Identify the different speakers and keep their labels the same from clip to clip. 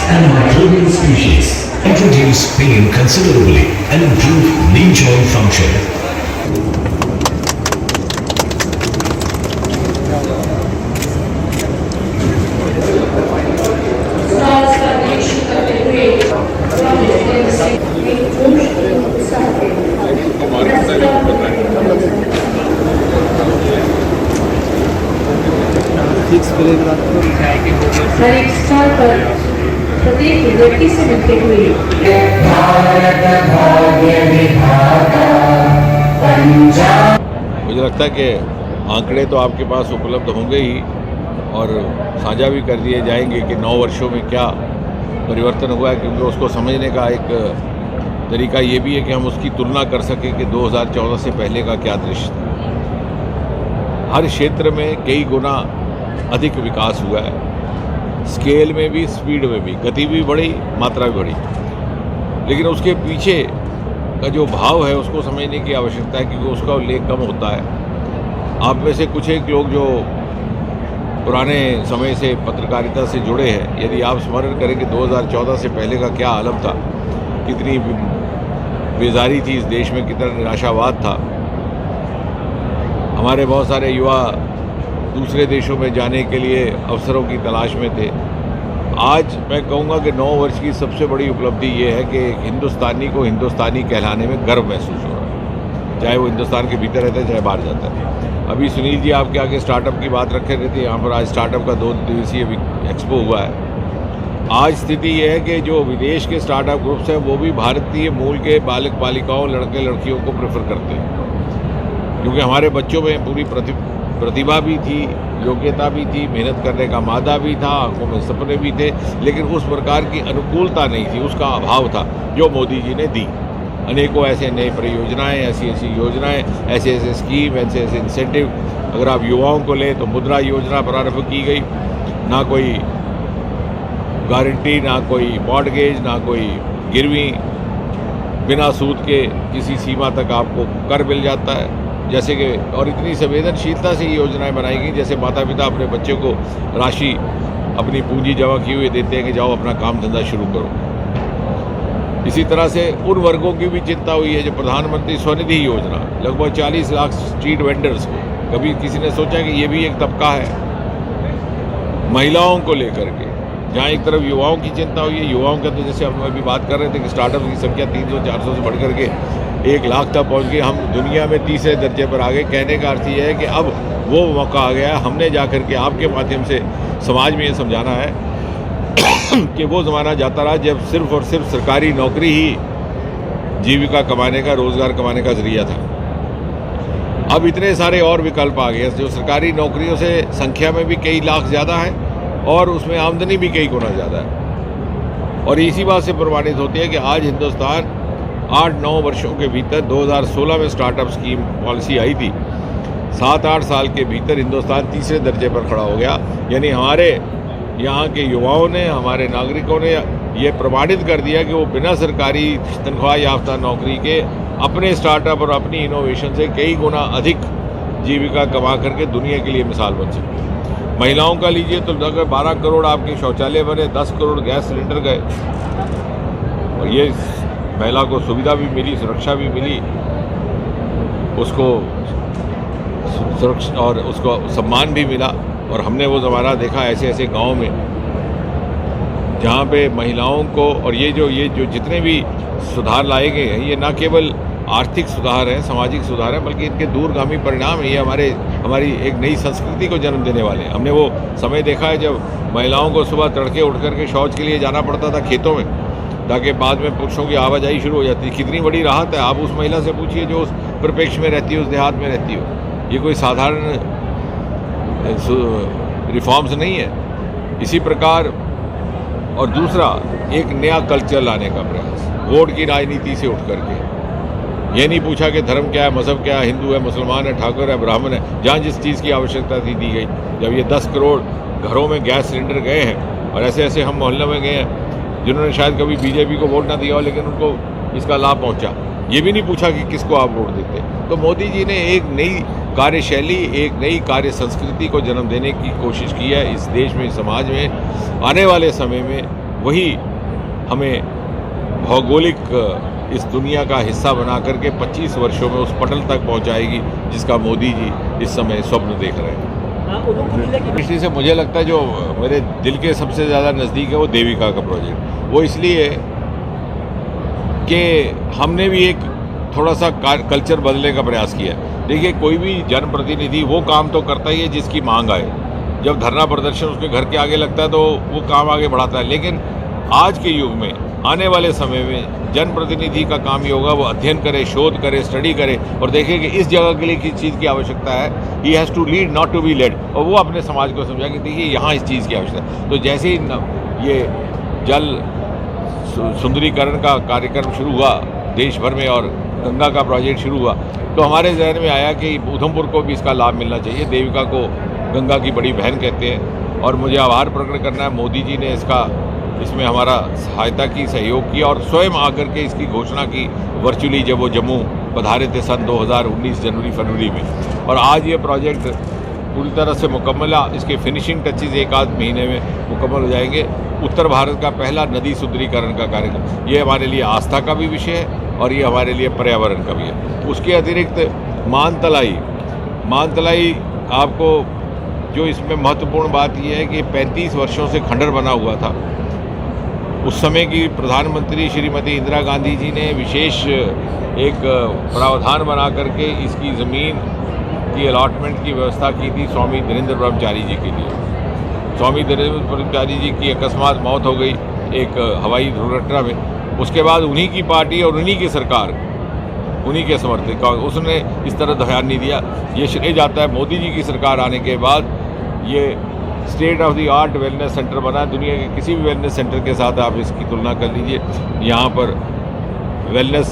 Speaker 1: and microbial species, reduce pain considerably and improve knee joint function.
Speaker 2: हर एक स्थान पर प्रत्येक व्यक्ति से मिलते हुए
Speaker 3: मुझे लगता है कि आंकड़े तो आपके पास उपलब्ध होंगे ही और साझा भी कर दिए जाएंगे कि 9 वर्षों में क्या परिवर्तन हुआ है, क्योंकि उसको समझने का एक तरीका ये भी है कि हम उसकी तुलना कर सकें कि 2014 से पहले का क्या दृश्य था। हर क्षेत्र में कई गुना अधिक विकास हुआ है, स्केल में भी, स्पीड में भी, गति भी बढ़ी, मात्रा भी बढ़ी। लेकिन उसके पीछे का जो भाव है उसको समझने की आवश्यकता है, क्योंकि उसका उल्लेख कम होता है। आप में से कुछ एक लोग जो पुराने समय से पत्रकारिता से जुड़े हैं, यदि आप स्मरण करें कि 2014 से पहले का क्या आलम था, कितनी बेजारी थी इस देश में, कितना निराशावाद था। हमारे बहुत सारे युवा दूसरे देशों में जाने के लिए अवसरों की तलाश में थे। आज मैं कहूँगा कि 9 वर्ष की सबसे बड़ी उपलब्धि ये है कि हिंदुस्तानी को हिंदुस्तानी कहलाने में गर्व महसूस हो रहा है, चाहे वो हिंदुस्तान के भीतर रहता है चाहे बाहर जाता है। अभी सुनील जी आपके आगे स्टार्टअप की बात रखे रहती है, यहाँ पर आज स्टार्टअप का 2 दिवसीय एक्सपो हुआ है। आज स्थिति ये है कि जो विदेश के स्टार्टअप ग्रुप्स हैं वो भी भारतीय मूल के बालक बालिकाओं, लड़के लड़कियों को प्रेफर करते हैं, क्योंकि हमारे बच्चों में पूरी प्रतिभा भी थी, योग्यता भी थी, मेहनत करने का मादा भी था, आंखों में सपने भी थे, लेकिन उस प्रकार की अनुकूलता नहीं थी, उसका अभाव था जो मोदी जी ने दी। अनेकों ऐसे नए परियोजनाएं, ऐसी ऐसी योजनाएं, ऐसे ऐसे स्कीम, ऐसे ऐसे इंसेंटिव। अगर आप युवाओं को लें तो मुद्रा योजना प्रारंभ की गई, ना कोई गारंटी, ना कोई मॉर्टगेज, ना कोई गिरवी, बिना सूद के किसी सीमा तक आपको कर मिल जाता है, जैसे कि, और इतनी संवेदनशीलता से ये योजनाएं बनाई गई जैसे माता पिता अपने बच्चे को राशि, अपनी पूंजी जमा किए हुए देते हैं कि जाओ अपना काम धंधा शुरू करो। इसी तरह से उन वर्गों की भी चिंता हुई है जो प्रधानमंत्री स्वनिधि योजना, लगभग 40 लाख स्ट्रीट वेंडर्स को, कभी किसी ने सोचा कि ये भी एक तबका है। महिलाओं को लेकर के जहाँ एक तरफ युवाओं की चिंता हुई है, युवाओं का तो जैसे हम अभी बात कर रहे थे कि स्टार्टअप की संख्या 300-400 से बढ़ करके 1 लाख तक पहुँच गई, हम दुनिया में तीसरे दर्जे पर आ गए। कहने का अर्थ ये है कि अब वो मौका आ गया है, हमने जा कर के आपके माध्यम से समाज में ये समझाना है कि वो ज़माना जाता रहा जब सिर्फ और सिर्फ सरकारी नौकरी ही जीविका कमाने का, रोज़गार कमाने का जरिया था। अब इतने सारे और विकल्प आ गए जो सरकारी नौकरियों से संख्या में भी कई लाख ज़्यादा है और उसमें आमदनी भी कई गुना ज़्यादा है। और इसी बात से प्रमाणित होती है कि आज हिंदुस्तान 8-9 वर्षों के भीतर, 2016 में स्टार्टअप स्कीम पॉलिसी आई थी, 7-8 साल के भीतर हिंदुस्तान तीसरे दर्जे पर खड़ा हो गया। यानी हमारे यहाँ के युवाओं ने, हमारे नागरिकों ने ये प्रमाणित कर दिया कि वो बिना सरकारी तनख्वाह याफ्ता नौकरी के अपने स्टार्टअप और अपनी इनोवेशन से कई गुना अधिक जीविका कमा करके दुनिया के लिए मिसाल बन सकती है। महिलाओं का लीजिए तो अगर 12 करोड़ आपके शौचालय बने, 10 करोड़ गैस सिलेंडर गए, और ये महिला को सुविधा भी मिली, सुरक्षा भी मिली, उसको सुरक्षा और उसको सम्मान भी मिला। और हमने वो ज़माना देखा ऐसे ऐसे गांव में जहाँ पे महिलाओं को, और ये जो जितने भी सुधार लाए गए हैं, ये ना केवल आर्थिक सुधार हैं, सामाजिक सुधार हैं, बल्कि इनके दूरगामी परिणाम ये हमारी एक नई संस्कृति को जन्म देने वाले हैं। हमने वो समय देखा है जब महिलाओं को सुबह तड़के उठ करके शौच के लिए जाना पड़ता था खेतों में, ताकि बाद में पुरुषों की आवाजाही शुरू हो जाती। कितनी बड़ी राहत है। आप उस महिला से पूछिए जो उस परिप्रेक्ष्य में रहती है, उस देहात में रहती हो। ये कोई साधारण रिफॉर्म्स नहीं है। इसी प्रकार, और दूसरा, एक नया कल्चर लाने का प्रयास, वोट की राजनीति से उठ करके। ये नहीं पूछा कि धर्म क्या है, मज़हब क्या है, हिंदू है, मुसलमान है, ठाकुर है, ब्राह्मण है। जहाँ जिस चीज़ की आवश्यकता थी दी गई। जब ये 10 करोड़ घरों में गैस सिलेंडर गए हैं, और ऐसे ऐसे हम मोहल्ले में गए हैं जिन्होंने शायद कभी बीजेपी को वोट ना दिया हो, लेकिन उनको इसका लाभ पहुँचा। ये भी नहीं पूछा कि किसको आप वोट देते। तो मोदी जी ने एक नई कार्यशैली, एक नई कार्य संस्कृति को जन्म देने की कोशिश की है इस देश में, इस समाज में। आने वाले समय में वही हमें भौगोलिक इस दुनिया का हिस्सा बना करके 25 वर्षों में उस पटल तक पहुंचाएगी जिसका मोदी जी इस समय स्वप्न देख रहे हैं। दृष्टि से मुझे लगता है जो मेरे दिल के सबसे ज़्यादा नज़दीक है वो देविका का प्रोजेक्ट। वो इसलिए कि हमने भी एक थोड़ा सा कल्चर बदलने का प्रयास किया है। देखिए, कोई भी जनप्रतिनिधि वो काम तो करता ही है जिसकी मांग आए। जब धरना प्रदर्शन उसके घर के आगे लगता है तो वो काम आगे बढ़ाता है, लेकिन आज के युग में, आने वाले समय में जनप्रतिनिधि का काम ये होगा वो अध्ययन करे, शोध करे, स्टडी करे और देखे कि इस जगह के लिए किस चीज़ की आवश्यकता है। He has to lead, not to be led. और वो अपने समाज को समझा कि देखिए यहाँ इस चीज़ की आवश्यकता है। तो जैसे ही ये जल सुंदरीकरण का कार्यक्रम शुरू हुआ देश भर में और गंगा का प्रोजेक्ट शुरू हुआ, तो हमारे जहन में आया कि उधमपुर को भी इसका लाभ मिलना चाहिए। देविका को गंगा की बड़ी बहन कहते हैं और मुझे आभार प्रकट करना है, मोदी जी ने इसमें हमारा सहायता की, सहयोग किया और स्वयं आकर के इसकी घोषणा की वर्चुअली जब वो जम्मू पधारे थे सन 2019 जनवरी फरवरी में। और आज ये प्रोजेक्ट पूरी तरह से मुकम्मल है। इसके फिनिशिंग टचेज़ एक आध महीने में मुकम्मल हो जाएंगे। उत्तर भारत का पहला नदी सुंदरीकरण का कार्यक्रम, ये हमारे लिए आस्था का भी विषय है और ये हमारे लिए पर्यावरण का भी है। उसके अतिरिक्त मानतलाई आपको जो इसमें महत्वपूर्ण बात यह है कि 35 वर्षों से खंडर बना हुआ था। उस समय की प्रधानमंत्री श्रीमती इंदिरा गांधी जी ने विशेष एक प्रावधान बना करके इसकी ज़मीन की अलॉटमेंट की व्यवस्था की थी स्वामी धीरेन्द्र ब्रह्मचारी जी के लिए। स्वामी धीरेन्द्र ब्रह्मचारी जी की अकस्मात मौत हो गई एक हवाई दुर्घटना में। उसके बाद उन्हीं की पार्टी और उन्हीं की सरकार, उन्हीं के समर्थक, उसने इस तरह ध्यान नहीं दिया। ये श्रेय जाता है मोदी जी की सरकार आने के बाद ये state of the art wellness centre बना। दुनिया के किसी भी वेलनेस सेंटर के साथ आप इसकी तुलना कर लीजिए। यहाँ पर वेलनेस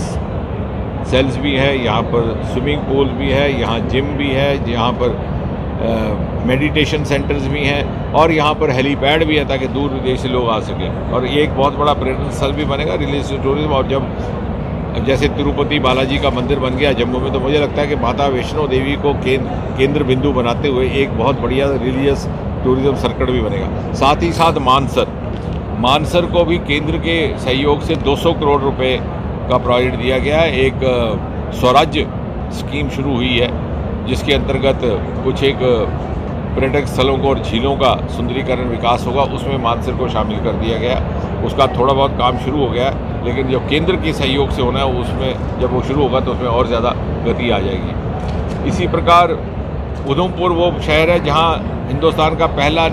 Speaker 3: सेल्स भी है, यहाँ पर स्विमिंग पूल भी है, यहाँ जिम भी है, यहाँ पर मेडिटेशन सेंटर्स भी हैं और यहाँ पर हेलीपैड भी है ताकि दूर विदेश से लोग आ सकें। और ये एक बहुत बड़ा पर्यटन स्थल भी बनेगा, रिलीजियस टूरिज्म। और जब जैसे तिरुपति बालाजी का मंदिर बन गया जम्मू में, तो मुझे लगता है कि माता वैष्णो देवी को केंद्र बिंदु बनाते हुए एक बहुत बढ़िया रिलीजियस टूरिज्म सर्किट भी बनेगा। साथ ही साथ मानसर को भी केंद्र के सहयोग से 200 करोड़ रुपए का प्रोजेक्ट दिया गया है। एक स्वराज्य स्कीम शुरू हुई है जिसके अंतर्गत कुछ एक पर्यटक स्थलों को और झीलों का सुंदरीकरण विकास होगा, उसमें मानसर को शामिल कर दिया गया। उसका थोड़ा बहुत काम शुरू हो गया है, लेकिन जो केंद्र के सहयोग से होना है उसमें जब वो शुरू होगा तो उसमें और ज़्यादा गति आ जाएगी। इसी प्रकार उधमपुर वो शहर है जहाँ हिंदुस्तान का पहला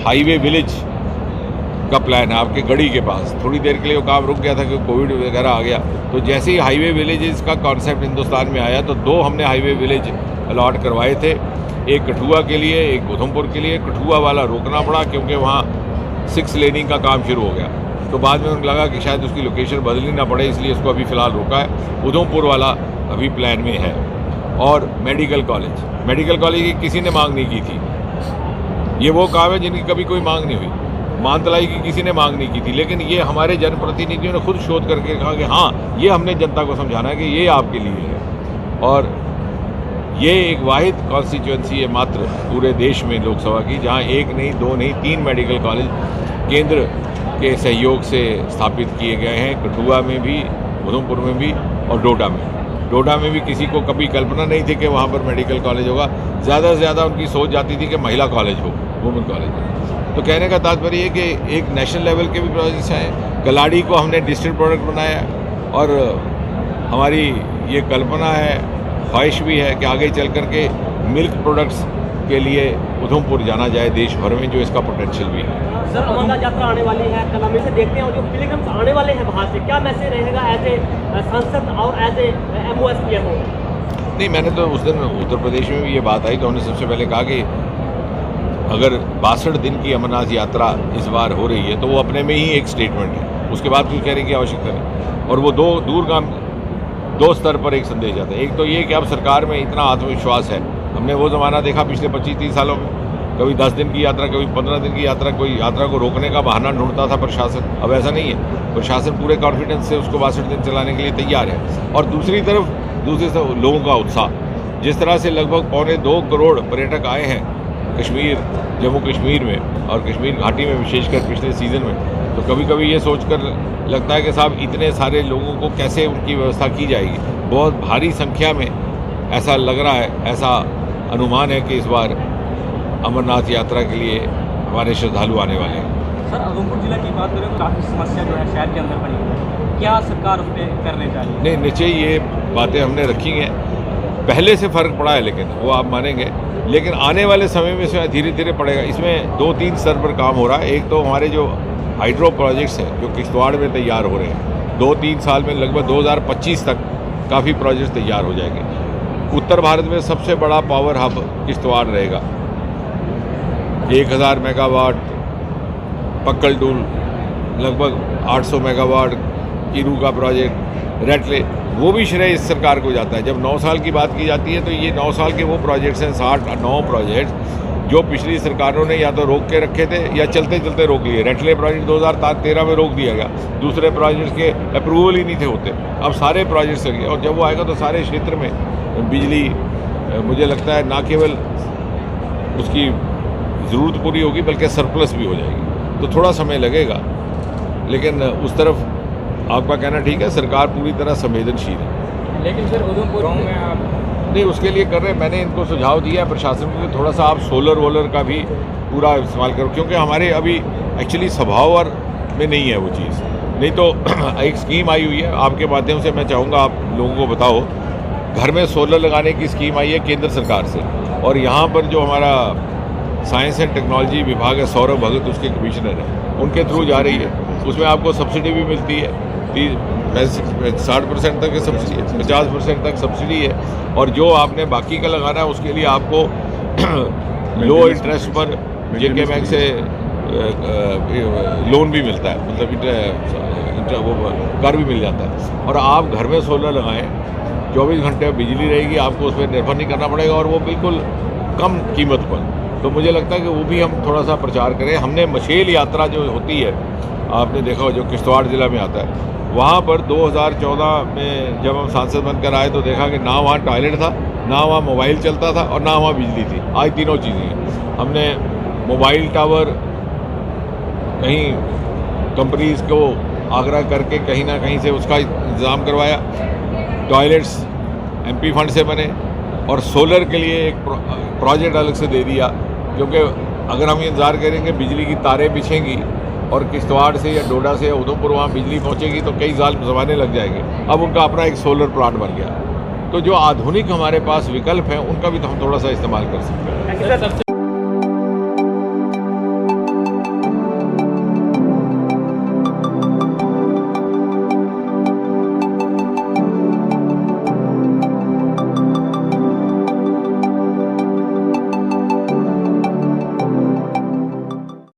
Speaker 3: हाईवे विलेज का प्लान है, आपके गढ़ी के पास। थोड़ी देर के लिए वो काम रुक गया था क्योंकि कोविड वगैरह आ गया। तो जैसे ही हाईवे विलेजेस का कॉन्सेप्ट हिंदुस्तान में आया तो 2 हमने हाईवे विलेज अलॉट करवाए थे, एक कठुआ के लिए, एक उधमपुर के लिए। कठुआ वाला रोकना पड़ा क्योंकि वहाँ 6 लेनिंग का काम शुरू हो गया, तो बाद में उनको लगा कि शायद उसकी लोकेशन बदलनी ना पड़े, इसलिए इसको अभी फ़िलहाल रोका है। उधमपुर वाला अभी प्लान में है। और मेडिकल कॉलेज की किसी ने मांग नहीं की थी। ये वो काम है जिनकी कभी कोई मांग नहीं हुई। मानतलाई की किसी ने मांग नहीं की थी, लेकिन ये हमारे जनप्रतिनिधियों ने खुद शोध करके कहा कि हाँ, ये हमने जनता को समझाना है कि ये आपके लिए है। और ये एक वाहिद कॉन्स्टिट्यूएंसी है मात्र पूरे देश में लोकसभा की जहाँ 1 नहीं 2 नहीं 3 मेडिकल कॉलेज केंद्र के सहयोग से स्थापित किए गए हैं। कठुआ में भी, उधमपुर में भी और डोडा में भी किसी को कभी कल्पना नहीं थी कि वहाँ पर मेडिकल कॉलेज होगा। ज़्यादा से ज़्यादा उनकी सोच जाती थी कि महिला कॉलेज हो, वुमेन कॉलेज हो। तो कहने का तात्पर्य है कि एक नेशनल लेवल के भी प्रोजेक्ट्स हैं। कलाड़ी को हमने डिस्ट्रिक्ट प्रोडक्ट बनाया और हमारी ये कल्पना है, ख्वाहिश भी है कि आगे चल कर के मिल्क प्रोडक्ट्स के लिए उधमपुर जाना जाए देश भर में, जो इसका पोटेंशियल भी है।
Speaker 4: सर, अमरनाथ यात्रा आने वाली है, कल हम इसे देखते हैं, और जो पिलग्रिम्स आने वाले हैं बाहर से, क्या मैसेज रहेगा एज ए सांसद और एज ए MOSPMO?
Speaker 3: नहीं, मैंने तो उस दिन उत्तर प्रदेश में भी ये बात आई तो हमने सबसे पहले कहा कि अगर 62 दिन की अमरनाथ यात्रा इस बार हो रही है तो वो अपने में ही एक स्टेटमेंट है, उसके बाद कुछ कहने की आवश्यकता नहीं। और वो दो स्तर पर एक संदेश जाता है। एक तो ये कि अब सरकार में इतना आत्मविश्वास है। हमने वो ज़माना देखा पिछले 25-30 सालों में, कभी 10 दिन की यात्रा, कभी 15 दिन की यात्रा, कोई यात्रा को रोकने का बहाना ढूंढता था प्रशासन। अब ऐसा नहीं है, प्रशासन पूरे कॉन्फिडेंस से उसको 62 दिन चलाने के लिए तैयार है। और दूसरी तरफ लोगों का उत्साह, जिस तरह से लगभग 2.25 करोड़ पर्यटक आए हैं कश्मीर, जम्मू कश्मीर में और कश्मीर घाटी में विशेषकर पिछले सीज़न में, तो कभी कभी ये सोचकर लगता है कि साहब इतने सारे लोगों को कैसे उनकी व्यवस्था की जाएगी। बहुत भारी संख्या में ऐसा लग रहा है, ऐसा अनुमान है कि इस बार अमरनाथ यात्रा के लिए हमारे श्रद्धालु आने वाले हैं।
Speaker 5: सर, उधमपुर जिला की बात करें तो काफ़ी समस्या जो है शहर के अंदर बनी हुई है, क्या सरकार उस पर करने चाहिए?
Speaker 3: नहीं, नीचे ये बातें हमने रखी हैं, पहले से फ़र्क पड़ा है, लेकिन वो आप मानेंगे, लेकिन आने वाले समय में इसमें धीरे धीरे पड़ेगा। इसमें 2-3 स्तर पर काम हो रहा है। एक तो हमारे जो हाइड्रो प्रोजेक्ट्स हैं जो किश्तवाड़ में तैयार हो रहे हैं, 2-3 साल में लगभग 2025 तक काफ़ी प्रोजेक्ट्स तैयार हो जाएंगे। उत्तर भारत में सबसे बड़ा पावर हब किश्तवाड़ रहेगा। 1000 मेगावाट पक्कल टूल, लगभग 800 मेगावाट कीरू का प्रोजेक्ट, रेटले, वो भी श्रेय इस सरकार को जाता है। जब 9 साल की बात की जाती है तो ये 9 साल के वो प्रोजेक्ट्स हैं, 69 प्रोजेक्ट्स जो पिछली सरकारों ने या तो रोक के रखे थे या चलते चलते रोक लिए। रेटले प्रोजेक्ट 2013 में रोक दिया गया, दूसरे प्रोजेक्ट्स के अप्रूवल ही नहीं थे होते, अब सारे प्रोजेक्ट्स लगे और जब वो आएगा तो सारे क्षेत्र में बिजली, मुझे लगता है ना केवल उसकी ज़रूरत पूरी होगी बल्कि सरप्लस भी हो जाएगी। तो थोड़ा समय लगेगा, लेकिन उस तरफ आपका कहना ठीक है, सरकार पूरी तरह संवेदनशील है।
Speaker 5: लेकिन सर उधमपुर गाँव में आप
Speaker 3: नहीं, उसके लिए कर रहे हैं। मैंने इनको सुझाव दिया है प्रशासन को कि थोड़ा सा आप सोलर वोलर का भी पूरा इस्तेमाल करो, क्योंकि हमारे अभी एक्चुअली स्वभाव और में नहीं है वो चीज़। नहीं तो एक स्कीम आई हुई है, आपके माध्यम से मैं चाहूँगा आप लोगों को बताओ, घर में सोलर लगाने की स्कीम आई है केंद्र सरकार से, और यहाँ पर जो हमारा साइंस एंड टेक्नोलॉजी विभाग है, सौरभ भगत उसके कमिश्नर हैं, उनके थ्रू जा रही है। उसमें आपको सब्सिडी भी मिलती है, 60% तक सब्सिडी है, 50% तक सब्सिडी है, और जो आपने बाकी का लगाना है उसके लिए आपको लो इंटरेस्ट पर जेके बैंक से लोन भी मिलता है, मतलब वो कर भी मिल जाता है। और आप घर में सोलर लगाएं, 24 घंटे बिजली रहेगी, आपको उस पर निर्भर नहीं करना पड़ेगा, और वो बिल्कुल कम कीमत पर। तो मुझे लगता है कि वो भी हम थोड़ा सा प्रचार करें। हमने मशेल यात्रा जो होती है, आपने देखा हो, जो किश्तवाड़ ज़िला में आता है, वहाँ पर 2014 में जब हम सांसद बनकर आए तो देखा कि ना वहाँ टॉयलेट था, ना वहाँ मोबाइल चलता था, और ना वहाँ बिजली थी। आज तीनों चीज़ें हैं। हमने मोबाइल टावर कहीं कंपनीज़ को आग्रह करके कहीं ना कहीं से उसका इंतज़ाम करवाया, टॉयलेट्स MP फंड से बने, और सोलर के लिए एक प्रोजेक्ट अलग से दे दिया, क्योंकि अगर हम इंतज़ार करेंगे बिजली की तारें बिछेंगी और किश्तवाड़ से या डोडा से या उधमपुर वहाँ बिजली पहुँचेगी तो कई साल ज़माने लग जाएंगे। अब उनका अपना एक सोलर प्लांट बन गया। तो जो आधुनिक हमारे पास विकल्प हैं उनका भी तो हम थोड़ा सा इस्तेमाल कर सकते हैं।